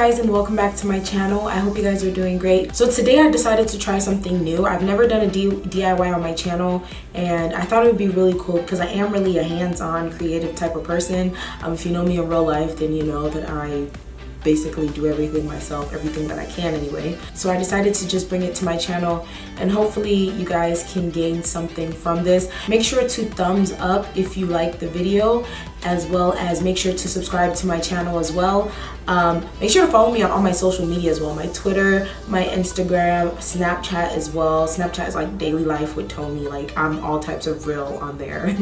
guys, and welcome back to my channel. I hope you guys are doing great. So today I decided to try something new. I've never done a DIY on my channel, and I thought it would be really cool because I am really a hands-on creative type of person. If you know me in real life, then you know that I basically do everything myself, everything that I can anyway. So I decided to just bring it to my channel, and hopefully you guys can gain something from this. Make sure to thumbs up if you like the video, as well as make sure to subscribe to my channel as well. Make sure to follow me on all my social media as well, my Twitter, my Instagram, Snapchat as well. Snapchat is like daily life with Tomi, like I'm all types of real on there.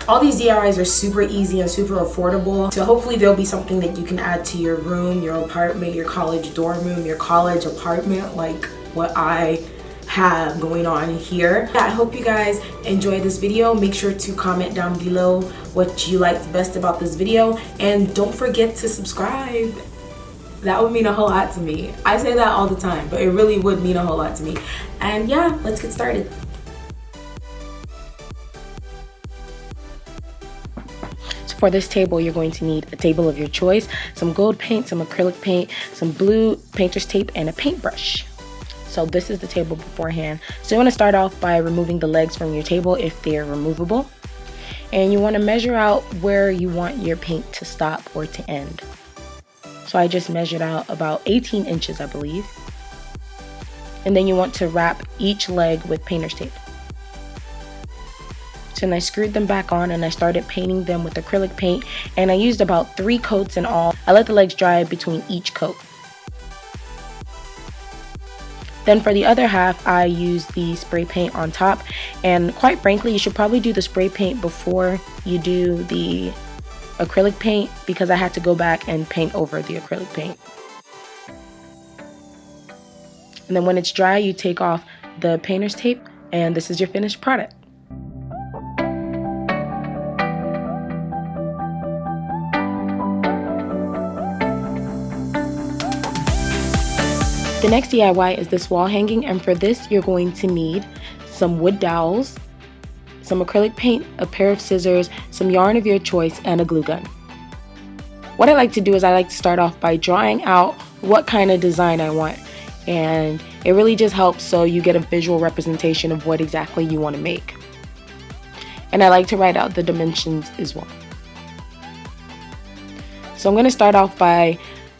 All these DIYs are super easy and super affordable, so hopefully there'll be something that you can add to your room, your apartment, your college dorm room, your college apartment, like what I have going on here. I hope you guys enjoy this video. Make sure to comment down below what you liked best about this video, and don't forget to subscribe. That would mean a whole lot to me. I say that all the time, but it really would mean a whole lot to me. And yeah, let's get started. So for this table, you're going to need a table of your choice, some gold paint, some acrylic paint, some blue painter's tape, and a paintbrush. So this is the table beforehand. So you want to start off by removing the legs from your table if they're removable. And you want to measure out where you want your paint to stop or to end. So I just measured out about 18 inches, I believe. And then you want to wrap each leg with painter's tape. So then I screwed them back on and I started painting them with acrylic paint. And I used about 3 coats in all. I let the legs dry between each coat. Then for the other half, I used the spray paint on top, and quite frankly, you should probably do the spray paint before you do the acrylic paint, because I had to go back and paint over the acrylic paint. And then when it's dry, you take off the painter's tape, and this is your finished product. The next DIY is this wall hanging, and for this you're going to need some wood dowels, some acrylic paint, a pair of scissors, some yarn of your choice, and a glue gun. What I like to do is I like to start off by drawing out what kind of design I want, and it really just helps so you get a visual representation of what exactly you want to make. And I like to write out the dimensions as well. So I'm going to start off by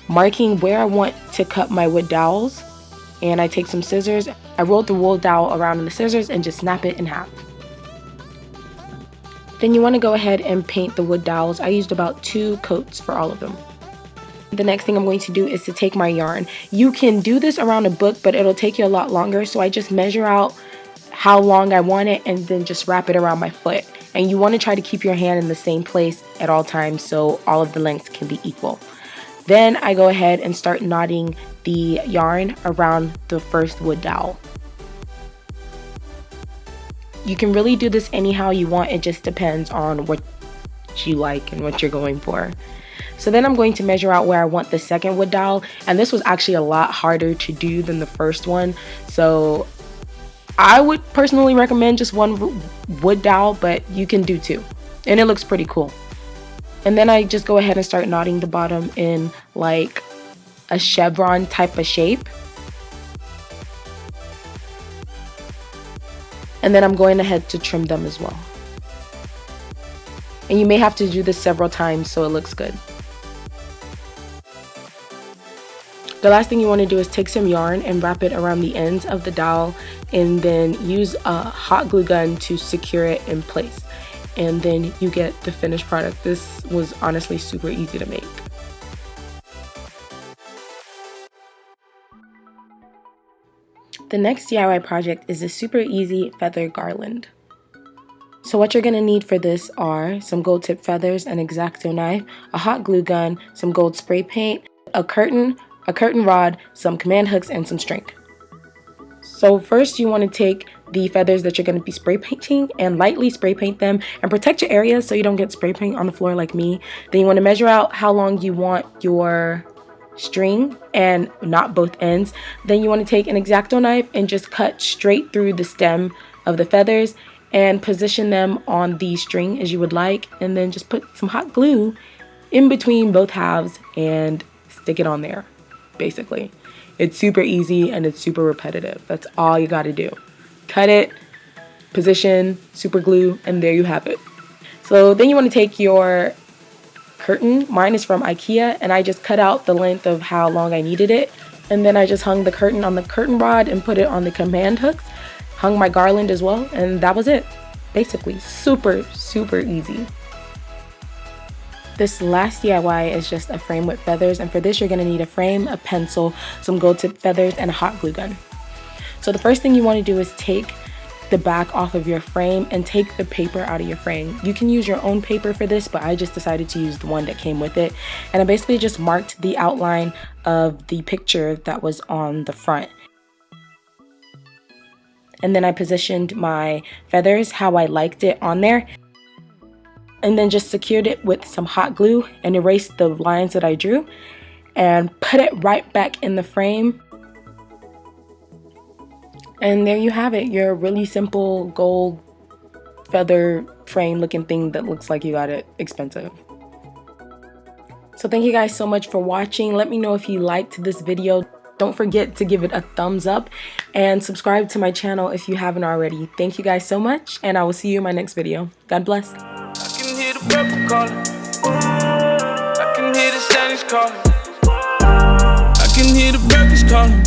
marking where I want to cut my wood dowels, and I take some scissors, I roll the wool dowel around in the scissors and just snap it in half. Then you want to go ahead and paint the wood dowels. I used about 2 coats for all of them. The next thing I'm going to do is to take my yarn. You can do this around a book, but it'll take you a lot longer, so I just measure out how long I want it and then just wrap it around my foot. And you want to try to keep your hand in the same place at all times so all of the lengths can be equal. Then I go ahead and start knotting the yarn around the first wood dowel. You can really do this anyhow you want, it just depends on what you like and what you're going for. So then I'm going to measure out where I want the second wood dowel, and this was actually a lot harder to do than the first one. So I would personally recommend just 1 wood dowel, but you can do 2, and it looks pretty cool. And then I just go ahead and start knotting the bottom in like a chevron type of shape. And then I'm going ahead to trim them as well. And you may have to do this several times so it looks good. The last thing you want to do is take some yarn and wrap it around the ends of the dowel, and then use a hot glue gun to secure it in place. And then you get the finished product. This was honestly super easy to make. The next DIY project is a super easy feather garland. So what you're going to need for this are some gold tip feathers, an X-Acto knife, a hot glue gun, some gold spray paint, a curtain rod, some command hooks, and some string. So first you want to take the feathers that you're going to be spray painting and lightly spray paint them and protect your area so you don't get spray paint on the floor like me. Then you want to measure out how long you want your string and knot both ends. Then you want to take an X-Acto knife and just cut straight through the stem of the feathers and position them on the string as you would like, and then just put some hot glue in between both halves and stick it on there. basically. It's super easy and it's super repetitive. That's all you gotta do. Cut it, position, super glue, and there you have it. So then you want to take your curtain. Mine is from IKEA, and I just cut out the length of how long I needed it. And then I just hung the curtain on the curtain rod and put it on the command hooks. Hung my garland as well, and that was it. Basically, super, super easy. This last DIY is just a frame with feathers, and for this you're going to need a frame, a pencil, some gold tip feathers, and a hot glue gun. So the first thing you want to do is take the back off of your frame and take the paper out of your frame. You can use your own paper for this, but I just decided to use the one that came with it. And I basically just marked the outline of the picture that was on the front. And then I positioned my feathers how I liked it on there. And then just secured it with some hot glue and erased the lines that I drew and put it right back in the frame. And there you have it, your really simple gold feather frame looking thing that looks like you got it expensive. So thank you guys so much for watching. Let me know if you liked this video. Don't forget to give it a thumbs up and subscribe to my channel if you haven't already. Thank you guys so much, and I will see you in my next video. God bless. I can hear the purple calling. I can hear the Spanish calling. I can hear the birds calling.